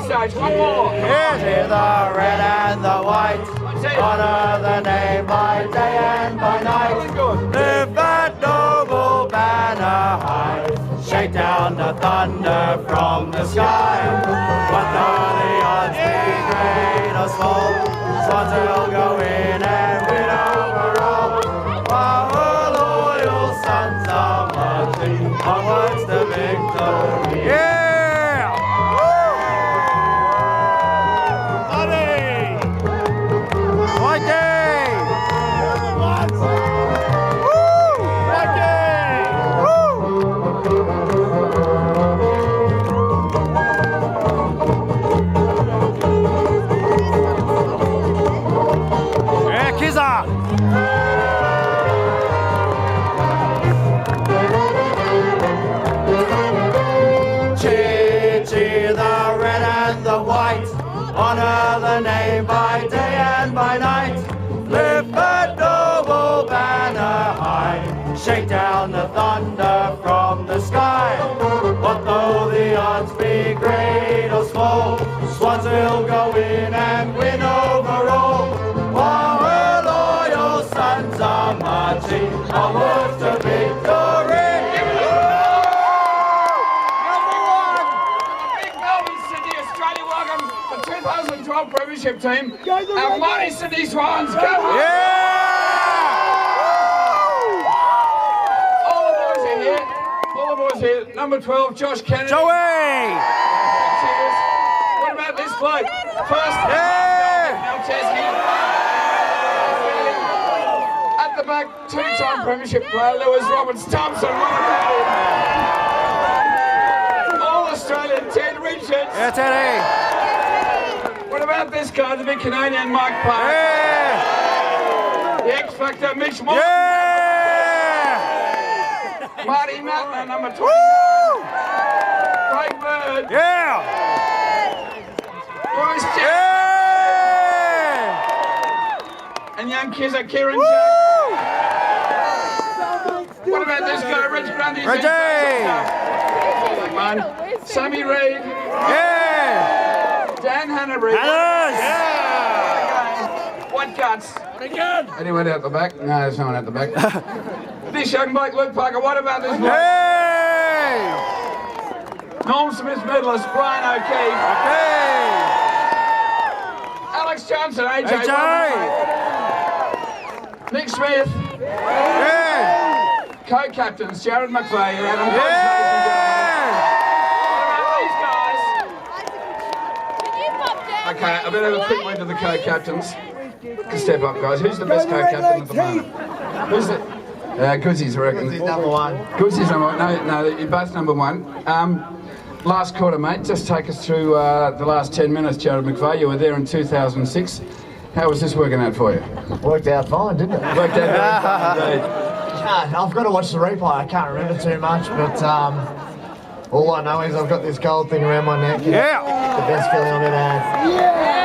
stage. One more. Yes, hear the red and the white. Honour the name by day and by night. Lift that noble banner high. Shake down the thunder from the sky. What though the odds be great or small, Swans will go in and win overall. While the loyal sons are marching onwards to victory. Yeah! Honour the name by day and by night. Lift that noble banner high. Shake down the thunder from the sky. What though the odds be great or small, Swans will go in and win overall. While her loyal sons are marching onwards to victory. 2012 Premiership team, our mighty Sydney Swans. Go on! Yeah! All the boys are here. All the boys here. Number 12, Josh Kennedy. Joey! Cheers. What about this bloke? First, at the back, two-time Premiership player, Lewis Roberts-Thompson. What about him? All-Australian Ted Richards. Yeah, Teddy. What about this guy, the big Canadian Mike Park? Yeah! The X-Factor, Mitch Moore. Yeah! Marty Mattler, number 20. Craig Bird. Yeah! Bryce Jack. Yeah! And young Kizza, Kieran Jack. What about this guy, Reg Grundy? Reggie! Sammy Reid. Yeah! Dan Hanna-Reid. Yeah! What guts? Anyone out the back? No, there's no one out the back. This young bloke, Luke Parker. What about this bloke? Hey! Norm Smith medalist, Brian O'Keefe. Okay! Alex Johnson, AJ. AJ! Nick Smith. Yeah! Co-captains, Jared McVeigh and Adam Yeah! Okay, I better have a quick word to the co-captains. Step up, guys. Who's the best co-captain at the moment? Who's it? Goodsy's, I reckon. Goodsy's number one. Goodsy's number one. No, you're both number one. Last quarter, mate. Just take us through the last 10 minutes, Jared McVeigh. You were there in 2006. How was this working out for you? Worked out fine, didn't it? Worked out fine. I've got to watch the replay. I can't remember too much, but all I know is I've got this gold thing around my neck. Yeah! The best feeling I've ever had. Yeah!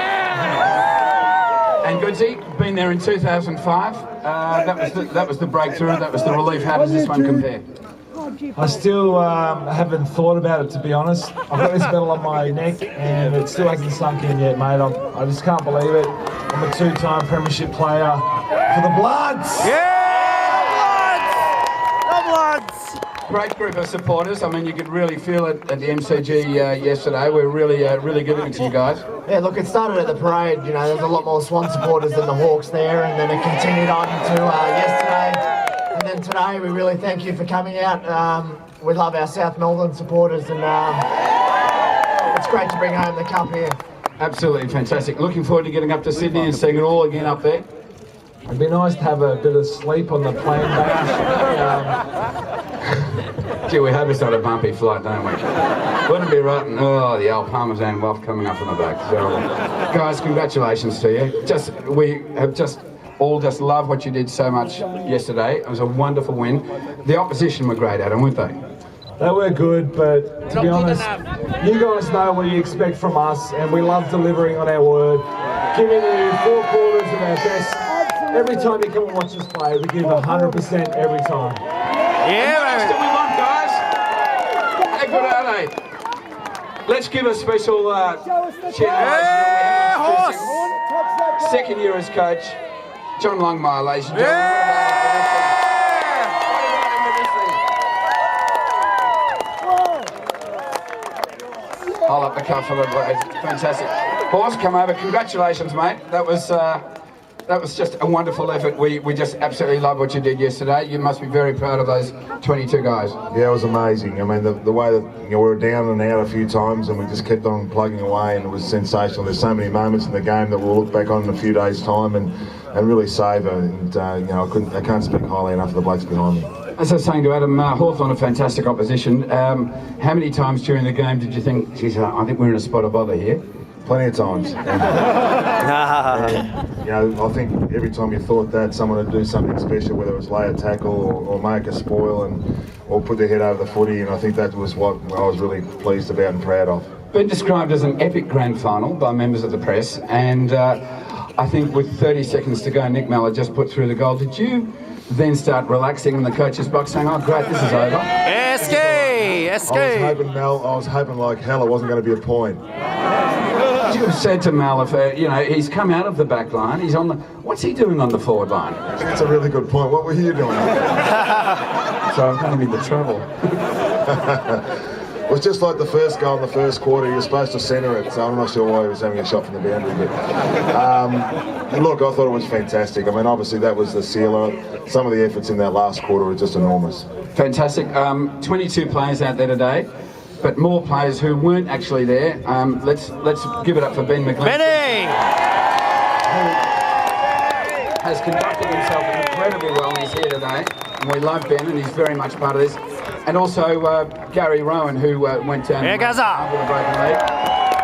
And Goodsy, been there in 2005. That was the breakthrough. That was the relief. How does this one compare? I still haven't thought about it, to be honest. I've got this medal on my neck and it still hasn't sunk in yet, mate. I just can't believe it. I'm a two-time Premiership player for the Bloods. Yeah! The Bloods! Great group of supporters. I mean, you could really feel it at the MCG yesterday. We're really giving it to you guys. Yeah, look, it started at the parade. You know, there's a lot more Swan supporters than the Hawks there, and then it continued on to yesterday. And then today, we really thank you for coming out. We love our South Melbourne supporters, and it's great to bring home the cup here. Absolutely fantastic. Looking forward to getting up to Sydney and seeing it all again up there. It'd be nice to have a bit of sleep on the plane back. Gee, we hope it's not a bumpy flight, don't we? Wouldn't it be rotten? Oh, the old Parmesan wealth coming up on the back. So, guys, congratulations to you. We have all loved what you did so much yesterday. It was a wonderful win. The opposition were great, Adam, weren't they? They were good, but to be honest, you guys know what you expect from us, and we love delivering on our word, giving you 4 quarters of our best. Every time you come and watch us play, we give 100% every time. Yeah, what else do we want, guys? How good are they? let's give a special cheer. Second year as coach, John Longmire, ladies and gentlemen. Hold up the cuff a little bit. Fantastic. Horse, come over. Congratulations, mate. That was just a wonderful effort. We just absolutely love what you did yesterday. You must be very proud of those 22 guys. Yeah, it was amazing. I mean, the way that we were down and out a few times, and we just kept on plugging away, and it was sensational. There's so many moments in the game that we'll look back on in a few days' time and really savour. And I can't speak highly enough of the blokes behind me. As I was saying to Adam, Hawthorn a fantastic opposition. How many times during the game did you think, geez, I think we're in a spot of bother here? Plenty of times. And, I think every time you thought that someone would do something special, whether it was lay a tackle or make a spoil or put their head over the footy, and I think that was what I was really pleased about and proud of. Been described as an epic grand final by members of the press, and I think with 30 seconds to go, Nick Mallard just put through the goal. Did you then start relaxing in the coach's box saying, oh great, this is over? I was hoping like hell it wasn't going to be a point. You have said to Mal, if he's come out of the back line, he's on the. What's he doing on the forward line? That's a really good point. What were you doing? So I'm kind of in the trouble. It was just like the first goal in the first quarter. You're supposed to centre it, so I'm not sure why he was having a shot from the boundary. But look, I thought it was fantastic. I mean, obviously that was the sealer. Some of the efforts in that last quarter were just enormous. Fantastic. 22 players out there today, but more players who weren't actually there. Let's give it up for Ben McLean. Benny! Who has conducted himself incredibly well, and he's here today. And we love Ben, and he's very much part of this. And also Gary Rowan, who went down with a broken leg.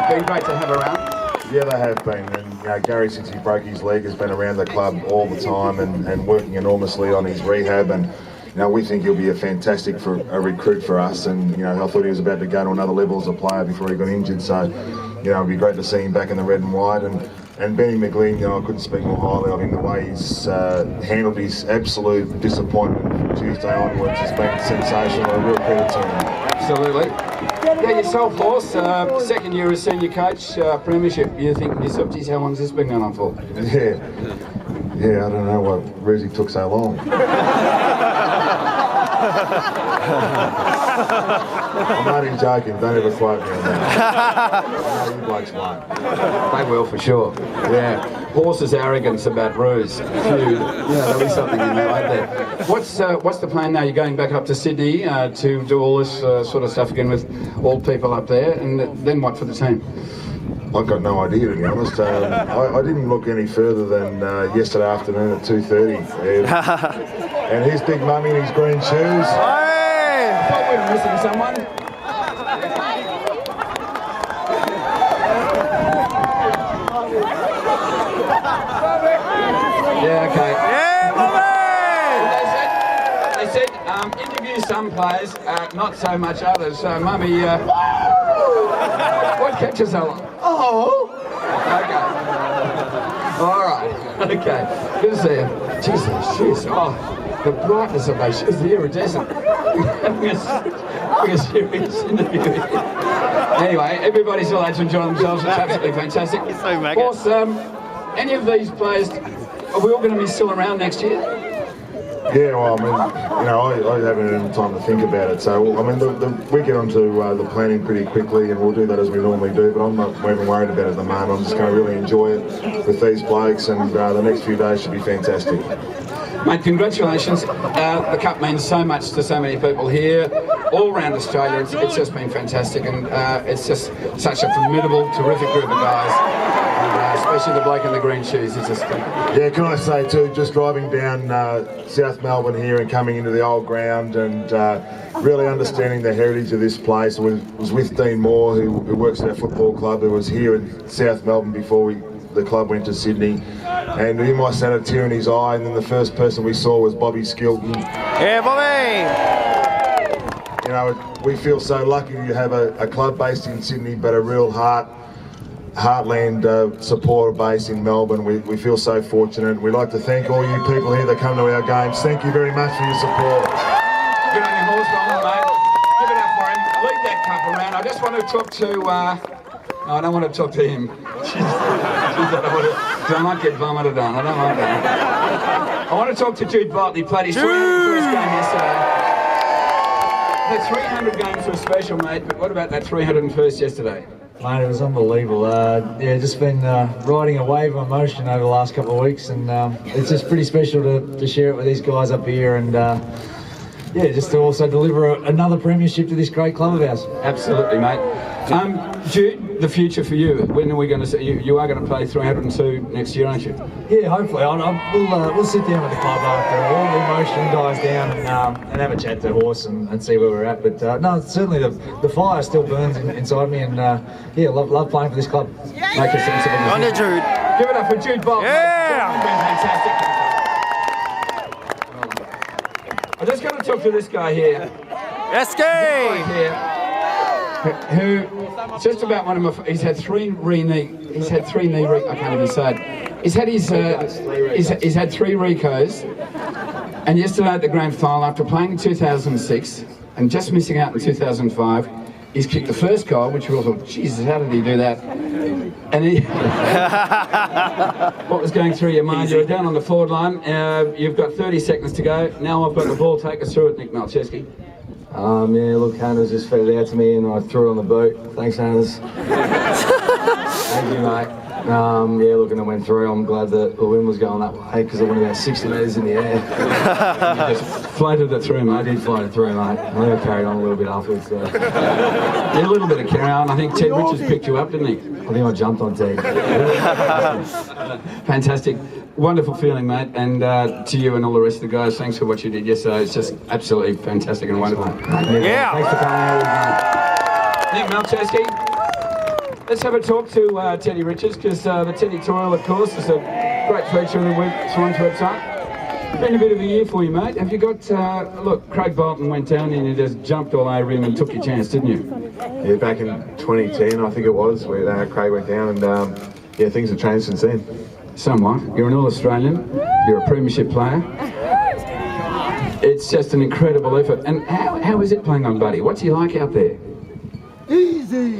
Been great to have around. Yeah, they have been. And Gary, since he broke his leg, has been around the club all the time and working enormously on his rehab. And we think he'll be a fantastic recruit for us. And I thought he was about to go to another level as a player before he got injured. So it'd be great to see him back in the red and white. And Benny McLean, I couldn't speak more highly of him. The way he's handled his absolute disappointment from Tuesday onwards has been sensational. A real credit to him. Absolutely. Yeah, yourself, Horse, second year as senior coach, premiership. You think to yourself, geez, how long has this been going on for? Yeah, I don't know why Ruzzi took so long. I'm only joking, don't ever quote me on that. I know you blokes won't. They will for sure. Yeah. Horse's arrogance about Ruse. There'll be something in there, won't there? What's the plan now? You're going back up to Sydney to do all this sort of stuff again with all people up there, and then what for the team? I've got no idea, to be honest. I didn't look any further than yesterday afternoon at 2:30. And his big mummy in his green shoes. I thought we were missing someone. Yeah, okay. Yeah, Mummy! They said interview some players, not so much others. So, Mummy, what kept you so long? Oh! Okay. All right. Okay. Good to see you. Jesus. Oh, the brightness of those shoes, the iridescent. Having a serious interview. Anyway, everybody's allowed to enjoy themselves. It's absolutely fantastic. It's so mega. Of course, any of these players, are we all going to be still around next year? Yeah, well, I mean, I haven't had time to think about it. So, I mean, we get onto the planning pretty quickly, and we'll do that as we normally do. But I'm not even worried about it at the moment. I'm just going to really enjoy it with these blokes, and the next few days should be fantastic. Mate, congratulations. The Cup means so much to so many people here, all around Australia. It's just been fantastic, and it's just such a formidable, terrific group of guys. Especially the bloke in the green shoes. Yeah, can I say too, just driving down South Melbourne here and coming into the old ground and really understanding the heritage of this place. I was with Dean Moore, who works at our football club, who was here in South Melbourne before the club went to Sydney. And he must have had a tear in his eye, and then the first person we saw was Bobby Skilton. Yeah, Bobby! We feel so lucky to have a club based in Sydney, but a real heartland supporter base in Melbourne. We feel so fortunate. We'd like to thank all you people here that come to our games. Thank you very much for your support. Good on your horse, mate. Give it up for him. Lead that up around. I just want to talk to. No, I don't want to talk to him. I might get vomited on. I don't like that. I want to talk to Jude Bolton. He played his 301st game yesterday. The 300 games were special, mate. But what about that 301st yesterday? Mate, it was unbelievable. Just been riding a wave of emotion over the last couple of weeks, and it's just pretty special to share it with these guys up here, and just to also deliver another premiership to this great club of ours. Absolutely, mate. Jude, the future for you. When are we going to see you? You are going to play 302 next year, aren't you? Yeah, hopefully. We'll sit down with the club after all the emotion dies down and have a chat to Horse and see where we're at. But no, certainly the fire still burns inside me, and love playing for this club. Make a sensible decision. On to Jude. Give it up for Jude Bolton. Yeah! It's been fantastic. I just got to talk to this guy here. SK! Who just about one of my. He's had three knee. I can't even say it. He's had his. He's had 3 recos, and yesterday at the grand final, after playing in 2006 and just missing out in 2005, he's kicked the first goal, which we all thought, Jesus, how did he do that? And he. What was going through your mind? You were down on the forward line. You've got 30 seconds to go. Now I've got the ball. Take us through it, Nick Malcheski. Look, Hannah's just fed it out to me and I threw it on the boat. Thanks, Hannah's. Thank you, mate. Look, and I went through. I'm glad that the wind was going that way because I went about 60 metres in the air. You just floated it through, mate. I did float it through, mate. I think I carried on a little bit afterwards. So. Yeah, a little bit of carry on. I think Ted Richards picked you up, didn't he? I think I jumped on Ted. Fantastic. Wonderful feeling, mate. And to you and all the rest of the guys, thanks for what you did yesterday. It's just absolutely fantastic and wonderful. Yeah! Thanks for coming out. Nick Malcheski, let's have a talk to Teddy Richards, because the Teddy Toil, of course, is a great feature of the Swans website. Been a bit of a year for you, mate. Have you got, look, Craig Bolton went down and you just jumped all over him and took your chance, didn't you? Yeah, back in 2010, I think it was, where Craig went down, and things have changed since then. Somewhat. You're an All-Australian. You're a premiership player. It's just an incredible effort. And how is it playing on Buddy? What's he like out there? Easy!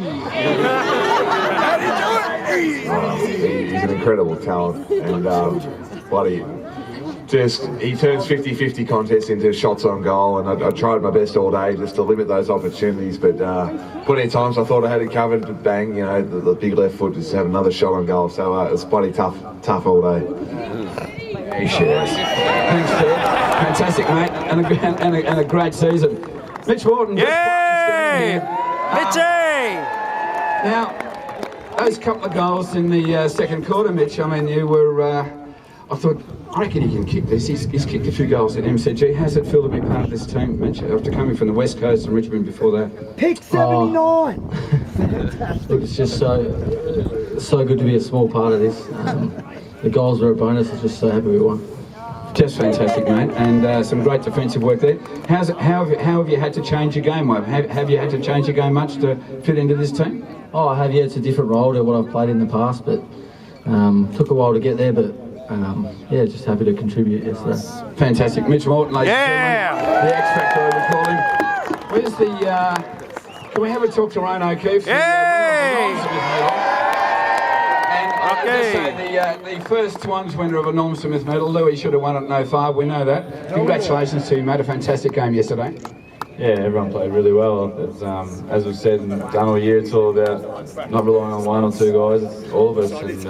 He's an incredible talent, and Buddy, he turns 50-50 contests into shots on goal, and I tried my best all day just to limit those opportunities, but plenty of times I thought I had it covered, but bang, the big left foot just have another shot on goal, so it was bloody tough all day. He shares. Thanks, Ted. Fantastic, mate, and a great season. Mitch Morton. Yay! Mitchie! Now, those couple of goals in the second quarter, Mitch, I mean, you were, I reckon he can kick this. He's kicked a few goals at MCG. How's it feel to be part of this team, Mitch, after coming from the West Coast and Richmond before that? Pick 79! Look, it's just so good to be a small part of this. The goals were a bonus. I'm just so happy we won. Just fantastic, mate, and some great defensive work there. How have you had to change your game, Wave? Have you had to change your game much to fit into this team? Oh, I have, yeah. It's a different role to what I've played in the past, but took a while to get there, but just happy to contribute yesterday. Fantastic. Mitch Morton, ladies and gentlemen, the X Factor, I would call him. Where's the, can we have a talk to Ryan O'Keefe? The first Swans winner of a Norm Smith medal. Louis should have won it in 05, we know that. Congratulations to you, mate. A fantastic game yesterday. Yeah, everyone played really well. It's, as we've said and done all year, it's all about not relying on 1 or 2 guys. It's all of us, and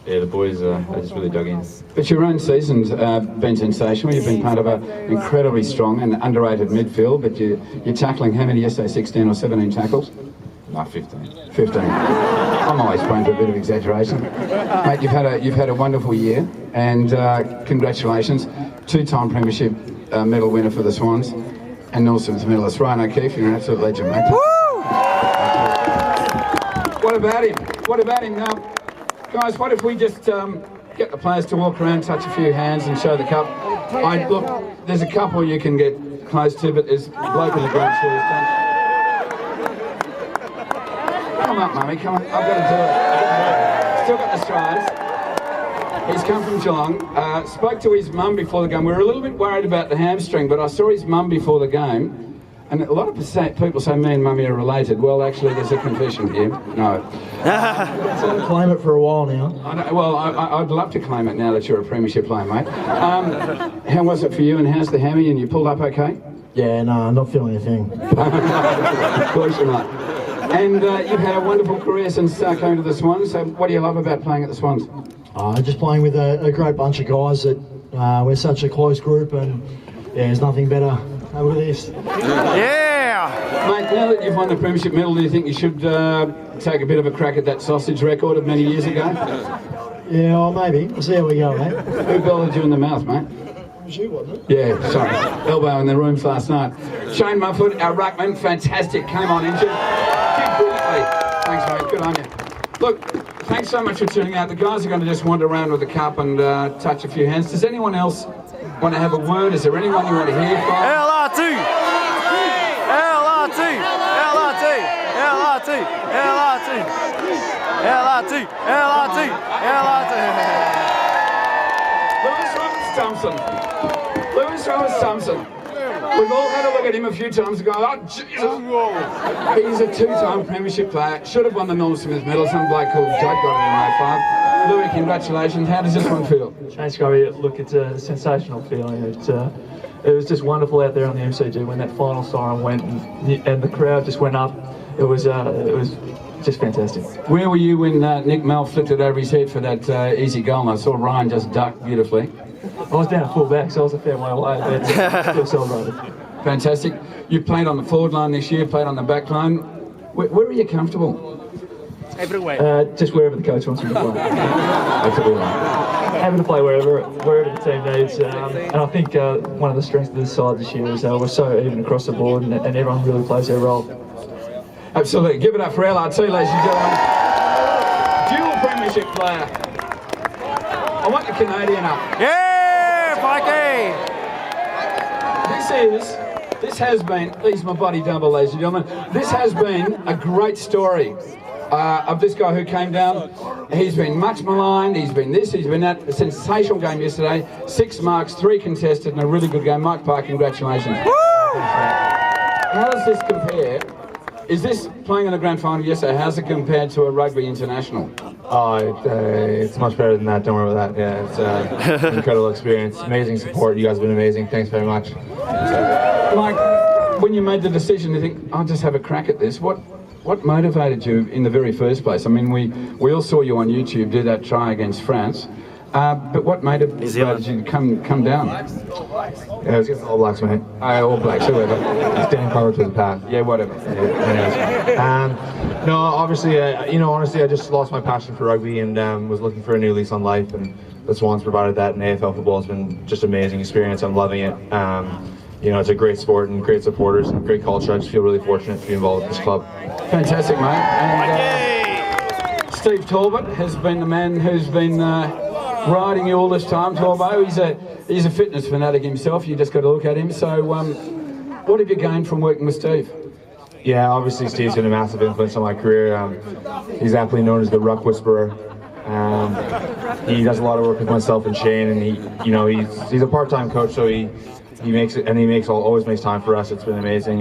the boys they just really dug in. But your own season's been sensational. You've been part of an incredibly strong and underrated midfield, but you're tackling how many yesterday? 16 or 17 tackles? No, 15. 15. I'm always prone to a bit of exaggeration. Mate, you've had a wonderful year, and congratulations. 2-time premiership medal winner for the Swans, and Norm Smith medalist Ryan O'Keefe. You're an absolute legend, mate. Woo! What about him? What about him now? Guys, what if we just get the players to walk around, touch a few hands and show the cup? Look, there's a couple you can get close to, but there's a bloke in the green shoes. Come up, mummy, come on. I've got to do it. Still got the strides. He's come from Geelong. Spoke to his mum before the game. We were a little bit worried about the hamstring, but I saw his mum before the game. And a lot of people say me and Mummy are related. Well, actually, there's a confession here. No. Claim it for a while now. I'd love to claim it now that you're a premiership player, mate. How was it for you, and how's the hammy, and you pulled up okay? Yeah, no, I'm not feeling a thing. Of course you're not. And you've had a wonderful career since coming to the Swans, so what do you love about playing at the Swans? Just playing with a great bunch of guys that we're such a close group, and yeah, there's nothing better over this. Yeah! Mate, now that you've won the premiership medal, do you think you should take a bit of a crack at that sausage record of many years ago? Yeah, well, maybe. We'll see how we go, mate. Who belted you in the mouth, mate? It was you, wasn't it? Yeah, sorry. Elbow in the rooms last night. Shane Mufford, our ruckman, fantastic, came on injured. Did brilliantly. Thanks, mate, good on you. Look, thanks so much for tuning out. The guys are going to just wander around with the cup and touch a few hands. Does anyone else want to have a word? Is there anyone you want to hear from? LRT! LRT! LRT! LRT! LRT! LRT! LRT! LRT! Lewis Roberts Thompson. We've all had a look at him a few times and go, oh, Jesus. He's a two-time premiership player. Should have won the Norm Smith medal. Some bloke called Judd got it in 05. Louis, congratulations. How does this one feel? Thanks, Gary. Look, it's a sensational feeling. It was just wonderful out there on the MCG when that final siren went and the crowd just went up. It was just fantastic. Where were you when Nick Mel flicked it over his head for that easy goal? And I saw Ryan just duck beautifully. I was down at full back, so I was a fair way away, but still celebrated. Fantastic. You played on the forward line this year, played on the back line. Where are you comfortable? Everywhere. Just wherever the coach wants me to play. That's what we like. Happy to play wherever the team needs. And I think one of the strengths of this side this year is we're so even across the board and everyone really plays their role. Absolutely. Give it up for LRT, ladies and gentlemen. Dual premiership player. I want the Canadian up. Yeah, Mikey! This has been, he's my buddy double, ladies and gentlemen. This has been a great story of this guy who came down. He's been much maligned, he's been this, he's been that. A sensational game yesterday. 6 marks, 3 contested, and a really good game. Mike Park, congratulations. Woo! How does this compare? Is this playing in the grand final yesterday? How's it compared to a rugby international? Oh, it's much better than that. Don't worry about that. Yeah, it's an incredible experience. Amazing support. You guys have been amazing. Thanks very much. Mike, when you made the decision to think, I'll just have a crack at this, what motivated you in the very first place? I mean, we all saw you on YouTube do that try against France. But what motivated you to come down? Yeah, it was against the All Blacks, mate. All Blacks, whoever. Stand covered to the path. Yeah, whatever. No, obviously, honestly, I just lost my passion for rugby and was looking for a new lease on life, and the Swans provided that, and AFL football has been just an amazing experience. I'm loving it. It's a great sport and great supporters and great culture. I just feel really fortunate to be involved with this club. Fantastic, mate. And Steve Talbot has been the man who's been riding you all this time, Torbo. He's a fitness fanatic himself. You just got to look at him. So, what have you gained from working with Steve? Yeah, obviously Steve's been a massive influence on my career. He's aptly known as the Ruck Whisperer. He does a lot of work with myself and Shane, and he's a part-time coach, so he always makes time for us. It's been amazing.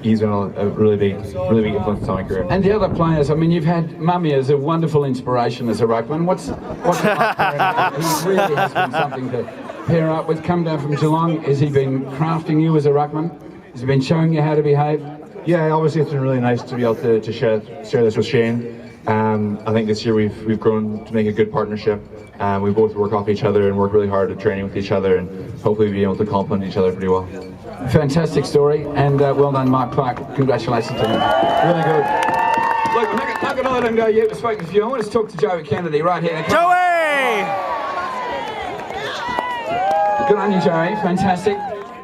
He's been a really big influence on my career. And the other players, I mean, you've had Mummy as a wonderful inspiration as a ruckman. What's it like pairing up? He really has been something to pair up with. Come down from Geelong, has he been crafting you as a ruckman? Has he been showing you how to behave? Yeah, obviously it's been really nice to be able to share this with Shane. I think this year we've grown to make a good partnership. We both work off each other and work really hard at training with each other, and hopefully be able to complement each other pretty well. Fantastic story, and well done, Mark Clark. Congratulations to him. Really good. Look, I'm not going to let him go yet. We've spoken to you. I want to talk to Joey Kennedy right here. Joey! Good on you, Joey. Fantastic.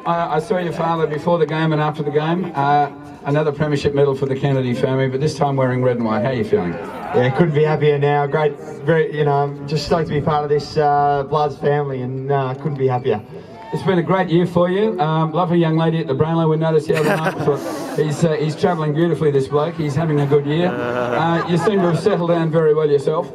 I saw your father before the game and after the game. Another premiership medal for the Kennedy family, but this time wearing red and white. How are you feeling? Yeah, couldn't be happier now. Great, very, just stoked to be part of this Bloods family, and couldn't be happier. It's been a great year for you. Lovely young lady at the Brownlow. We noticed the other night. He's travelling beautifully, this bloke. He's having a good year. You seem to have settled down very well yourself.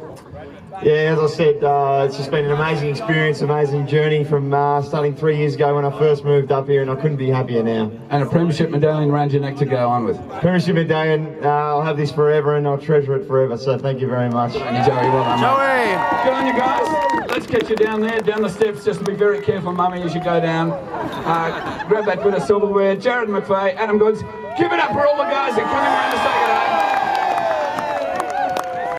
Yeah, as I said, it's just been an amazing experience, amazing journey from starting 3 years ago when I first moved up here, and I couldn't be happier now. And a premiership medallion around your neck to go on with. Premiership medallion, I'll have this forever and I'll treasure it forever, so thank you very much. Thank you, Joey. Well done, mate. Joey! Good on you guys. Let's get you down there, down the steps. Just be very careful, mummy, as you go down. Grab that bit of silverware. Jared McVeigh, Adam Goods. Give it up for all the guys that come around to say good day.